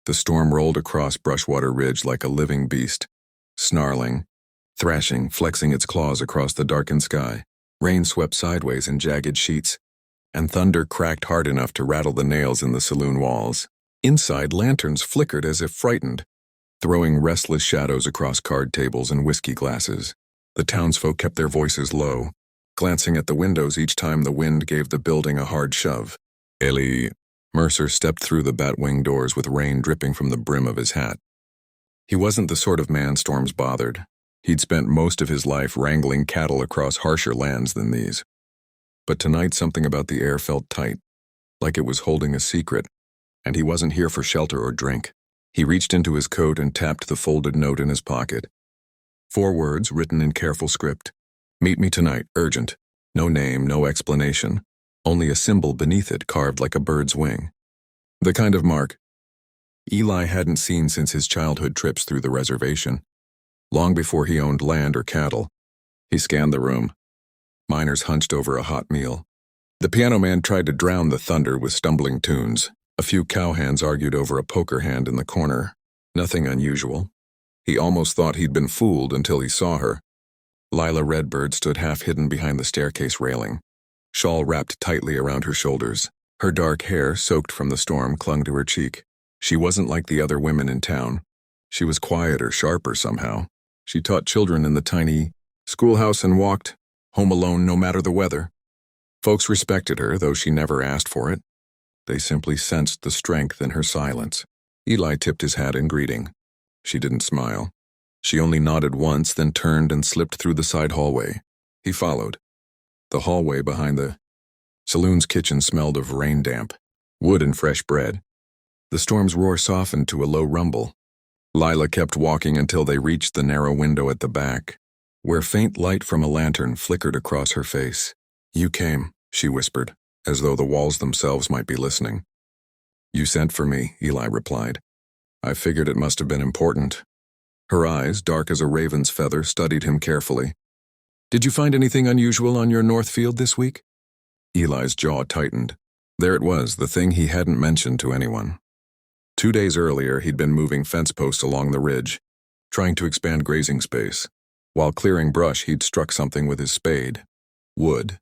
The storm rolled across Brushwater Ridge like a living beast, snarling, thrashing, flexing its claws across the darkened sky. Rain swept sideways in jagged sheets, and thunder cracked hard enough to rattle the nails in the saloon walls. Inside, lanterns flickered as if frightened, throwing restless shadows across card tables and whiskey glasses. The townsfolk kept their voices low, glancing at the windows each time the wind gave the building a hard shove. Ellie. Mercer stepped through the bat-wing doors with rain dripping from the brim of his hat. He wasn't the sort of man storms bothered. He'd spent most of his life wrangling cattle across harsher lands than these. But tonight something about the air felt tight, like it was holding a secret, and he wasn't here for shelter or drink. He reached into his coat and tapped the folded note in his pocket. 4 words written in careful script. Meet me tonight, urgent. No name, no explanation. Only a symbol beneath it carved like a bird's wing. The kind of mark Eli hadn't seen since his childhood trips through the reservation. Long before he owned land or cattle. He scanned the room. Miners hunched over a hot meal. The piano man tried to drown the thunder with stumbling tunes. A few cowhands argued over a poker hand in the corner. Nothing unusual. He almost thought he'd been fooled until he saw her. Lila Redbird stood half hidden behind the staircase railing, shawl wrapped tightly around her shoulders. Her dark hair, soaked from the storm, clung to her cheek. She wasn't like the other women in town. She was quieter, sharper somehow. She taught children in the tiny schoolhouse and walked home alone no matter the weather. Folks respected her, though she never asked for it. They simply sensed the strength in her silence. Eli tipped his hat in greeting. She didn't smile. She only nodded once, then turned and slipped through the side hallway. He followed. The hallway behind the saloon's kitchen smelled of rain damp, wood and fresh bread. The storm's roar softened to a low rumble. Lila kept walking until they reached the narrow window at the back, where faint light from a lantern flickered across her face. You came, she whispered, as though the walls themselves might be listening. You sent for me, Eli replied. I figured it must have been important. Her eyes, dark as a raven's feather, studied him carefully. Did you find anything unusual on your Northfield this week? Eli's jaw tightened. There it was, the thing he hadn't mentioned to anyone. 2 days earlier, he'd been moving fence posts along the ridge, trying to expand grazing space. While clearing brush, he'd struck something with his spade. Wood,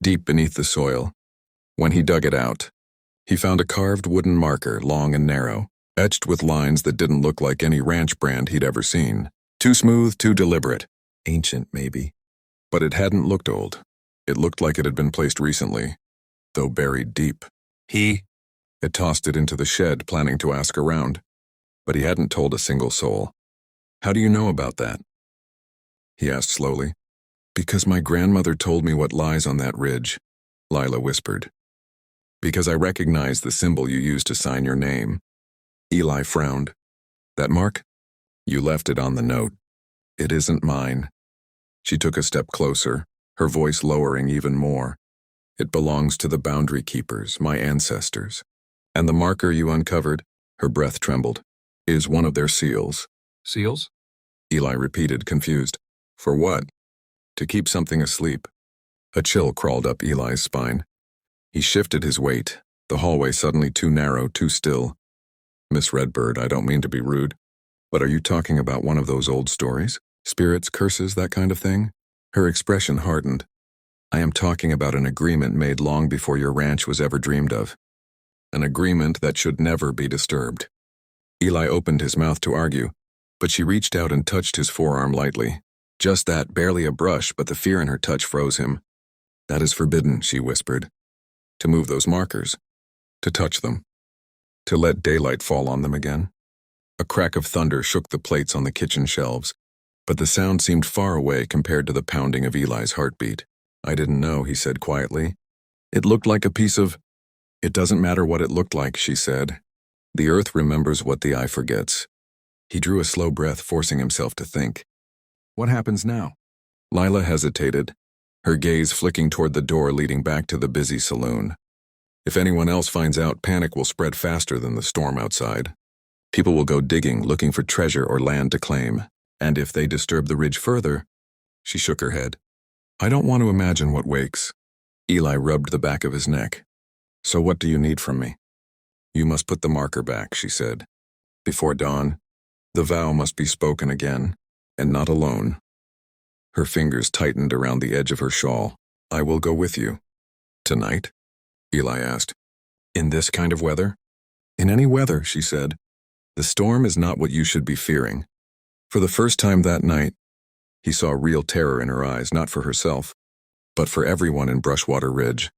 deep beneath the soil. When he dug it out, he found a carved wooden marker, long and narrow, etched with lines that didn't look like any ranch brand he'd ever seen. Too smooth, too deliberate. Ancient, maybe. But it hadn't looked old. It looked like it had been placed recently, though buried deep. He had tossed it into the shed, planning to ask around, but he hadn't told a single soul. How do you know about that? He asked slowly. Because my grandmother told me what lies on that ridge, Lila whispered. Because I recognize the symbol you used to sign your name. Eli frowned. That mark? You left it on the note. It isn't mine. She took a step closer, her voice lowering even more. It belongs to the boundary keepers, my ancestors. And the marker you uncovered, her breath trembled, is one of their seals. Seals? Eli repeated, confused. For what? To keep something asleep. A chill crawled up Eli's spine. He shifted his weight, the hallway suddenly too narrow, too still. Miss Redbird, I don't mean to be rude, but are you talking about one of those old stories? Spirits, curses, that kind of thing? Her expression hardened. I am talking about an agreement made long before your ranch was ever dreamed of. An agreement that should never be disturbed. Eli opened his mouth to argue, but she reached out and touched his forearm lightly. Just that, barely a brush, but the fear in her touch froze him. That is forbidden, she whispered. To move those markers. To touch them. To let daylight fall on them again. A crack of thunder shook the plates on the kitchen shelves, but the sound seemed far away compared to the pounding of Eli's heartbeat. I didn't know, he said quietly. It looked like a piece of... It doesn't matter what it looked like, she said. The earth remembers what the eye forgets. He drew a slow breath, forcing himself to think. What happens now? Lila hesitated, her gaze flicking toward the door leading back to the busy saloon. If anyone else finds out, panic will spread faster than the storm outside. People will go digging, looking for treasure or land to claim. And if they disturb the ridge further... She shook her head. I don't want to imagine what wakes. Eli rubbed the back of his neck. So what do you need from me? You must put the marker back, she said. Before dawn, the vow must be spoken again, and not alone. Her fingers tightened around the edge of her shawl. I will go with you. Tonight? Eli asked. In this kind of weather? In any weather, she said. The storm is not what you should be fearing. For the first time that night, he saw real terror in her eyes, not for herself, but for everyone in Brushwater Ridge.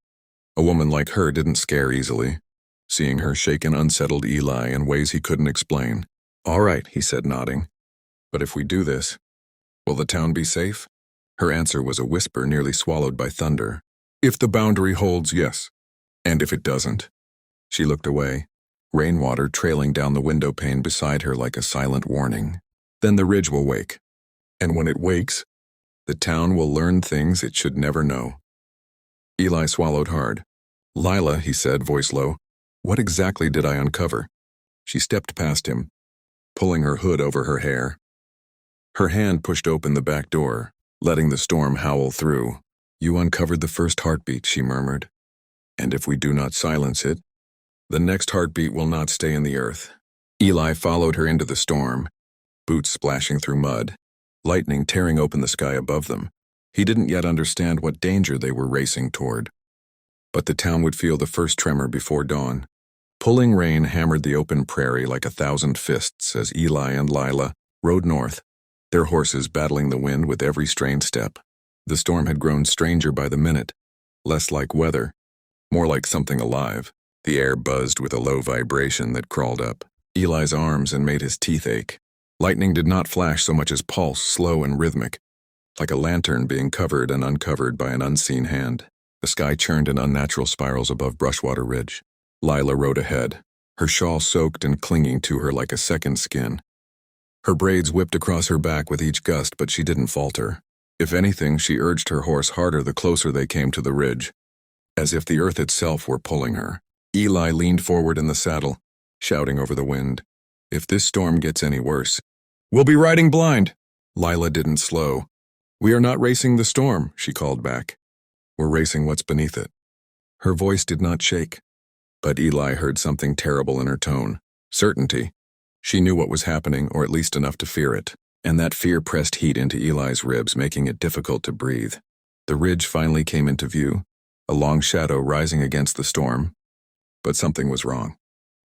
A woman like her didn't scare easily, seeing her shaken, unsettled Eli in ways he couldn't explain. All right, he said, nodding. But if we do this, will the town be safe? Her answer was a whisper nearly swallowed by thunder. If the boundary holds, yes. And if it doesn't? She looked away, rainwater trailing down the window pane beside her like a silent warning. Then the ridge will wake. And when it wakes, the town will learn things it should never know. Eli swallowed hard. Lila, he said, voice low, what exactly did I uncover? She stepped past him, pulling her hood over her hair. Her hand pushed open the back door, letting the storm howl through. You uncovered the first heartbeat, she murmured. And if we do not silence it, the next heartbeat will not stay in the earth. Eli followed her into the storm, boots splashing through mud, lightning tearing open the sky above them. He didn't yet understand what danger they were racing toward. But the town would feel the first tremor before dawn. Pulling rain hammered the open prairie like 1,000 fists as Eli and Lila rode north, their horses battling the wind with every strained step. The storm had grown stranger by the minute, less like weather, more like something alive. The air buzzed with a low vibration that crawled up Eli's arms and made his teeth ache. Lightning did not flash so much as pulse, slow and rhythmic, like a lantern being covered and uncovered by an unseen hand. The sky churned in unnatural spirals above Brushwater Ridge. Lila rode ahead, her shawl soaked and clinging to her like a second skin. Her braids whipped across her back with each gust, but she didn't falter. If anything, she urged her horse harder the closer they came to the ridge, as if the earth itself were pulling her. Eli leaned forward in the saddle, shouting over the wind, if this storm gets any worse, we'll be riding blind. Lila didn't slow. We are not racing the storm, she called back. We're racing what's beneath it. Her voice did not shake, but Eli heard something terrible in her tone. Certainty. She knew what was happening, or at least enough to fear it, and that fear pressed heat into Eli's ribs, making it difficult to breathe. The ridge finally came into view, a long shadow rising against the storm. But something was wrong.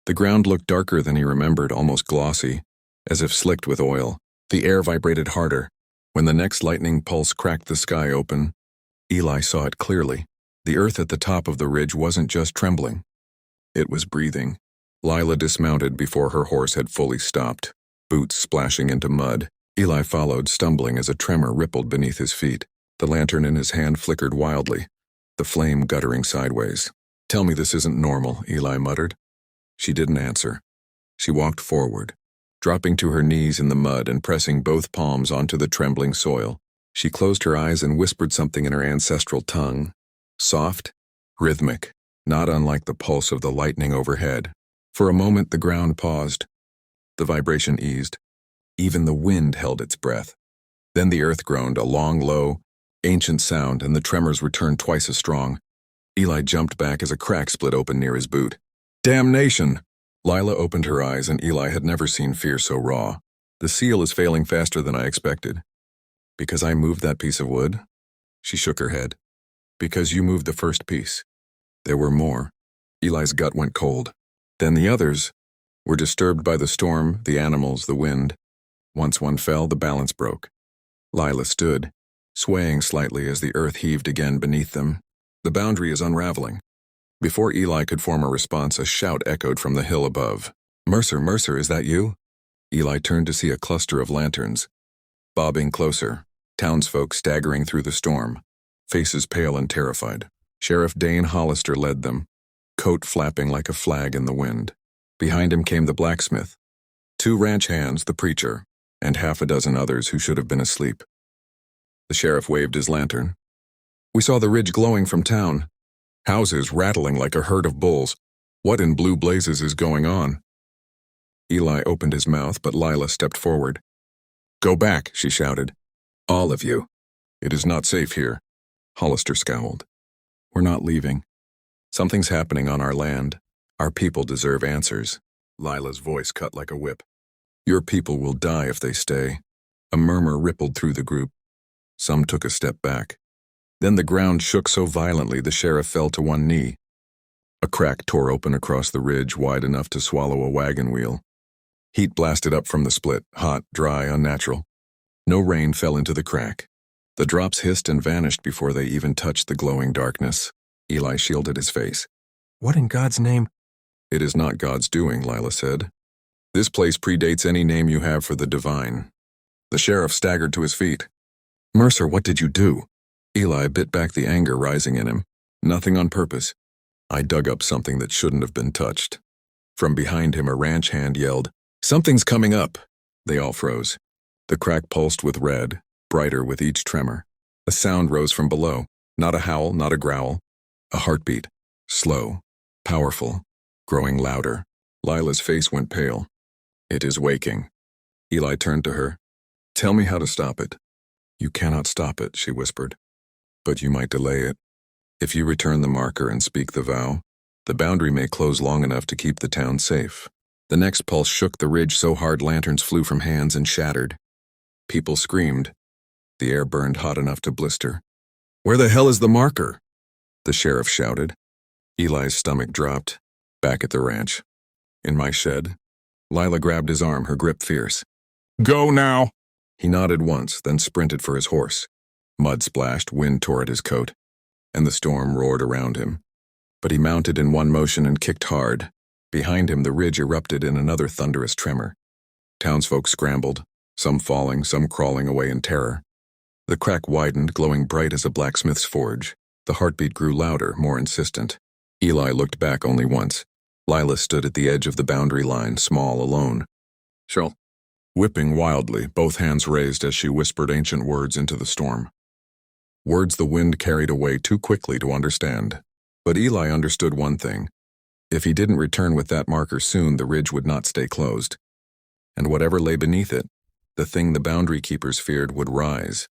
The ground looked darker than he remembered, almost glossy, as if slicked with oil. The air vibrated harder. When the next lightning pulse cracked the sky open, Eli saw it clearly. The earth at the top of the ridge wasn't just trembling. It was breathing. Lila dismounted before her horse had fully stopped, boots splashing into mud. Eli followed, stumbling as a tremor rippled beneath his feet. The lantern in his hand flickered wildly, the flame guttering sideways. Tell me this isn't normal, Eli muttered. She didn't answer. She walked forward, dropping to her knees in the mud and pressing both palms onto the trembling soil. She closed her eyes and whispered something in her ancestral tongue. Soft, rhythmic, not unlike the pulse of the lightning overhead. For a moment the ground paused. The vibration eased. Even the wind held its breath. Then the earth groaned, a long, low, ancient sound, and the tremors returned twice as strong. Eli jumped back as a crack split open near his boot. Damnation! Lila opened her eyes, and Eli had never seen fear so raw. The seal is failing faster than I expected. Because I moved that piece of wood? She shook her head. Because you moved the first piece. There were more. Eli's gut went cold. Then the others were disturbed by the storm, the animals, the wind. Once one fell, the balance broke. Lila stood, swaying slightly as the earth heaved again beneath them. The boundary is unraveling. Before Eli could form a response, a shout echoed from the hill above. Mercer, Mercer, is that you? Eli turned to see a cluster of lanterns, bobbing closer, townsfolk staggering through the storm, faces pale and terrified. Sheriff Dane Hollister led them, coat flapping like a flag in the wind. Behind him came the blacksmith, 2 ranch hands, the preacher, and half a dozen others who should have been asleep. The sheriff waved his lantern. We saw the ridge glowing from town, houses rattling like a herd of bulls. What in blue blazes is going on? Eli opened his mouth, but Lila stepped forward. Go back, she shouted. All of you. It is not safe here. Hollister scowled. We're not leaving. Something's happening on our land. Our people deserve answers. Lila's voice cut like a whip. Your people will die if they stay. A murmur rippled through the group. Some took a step back. Then the ground shook so violently the sheriff fell to one knee. A crack tore open across the ridge wide enough to swallow a wagon wheel. Heat blasted up from the split, hot, dry, unnatural. No rain fell into the crack. The drops hissed and vanished before they even touched the glowing darkness. Eli shielded his face. What in God's name? It is not God's doing, Lila said. This place predates any name you have for the divine. The sheriff staggered to his feet. Mercer, what did you do? Eli bit back the anger rising in him. Nothing on purpose. I dug up something that shouldn't have been touched. From behind him, a ranch hand yelled, "Something's coming up!" They all froze. The crack pulsed with red, brighter with each tremor. A sound rose from below. Not a howl, not a growl. A heartbeat. Slow, powerful, growing louder. Lila's face went pale. It is waking. Eli turned to her. Tell me how to stop it. You cannot stop it, she whispered. But you might delay it. If you return the marker and speak the vow, the boundary may close long enough to keep the town safe. The next pulse shook the ridge so hard lanterns flew from hands and shattered. People screamed. The air burned hot enough to blister. Where the hell is the marker? The sheriff shouted. Eli's stomach dropped. Back at the ranch. In my shed. Lila grabbed his arm, her grip fierce. Go now! He nodded once, then sprinted for his horse. Mud splashed, wind tore at his coat, and the storm roared around him. But he mounted in one motion and kicked hard. Behind him, the ridge erupted in another thunderous tremor. Townsfolk scrambled, some falling, some crawling away in terror. The crack widened, glowing bright as a blacksmith's forge. The heartbeat grew louder, more insistent. Eli looked back only once. Lila stood at the edge of the boundary line, small, alone. Cheryl, whipping wildly, both hands raised as she whispered ancient words into the storm. Words the wind carried away too quickly to understand. But Eli understood one thing. If he didn't return with that marker soon, the ridge would not stay closed. And whatever lay beneath it, the thing the boundary keepers feared would rise.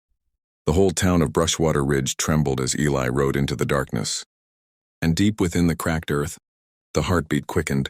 The whole town of Brushwater Ridge trembled as Eli rode into the darkness. And deep within the cracked earth, the heartbeat quickened.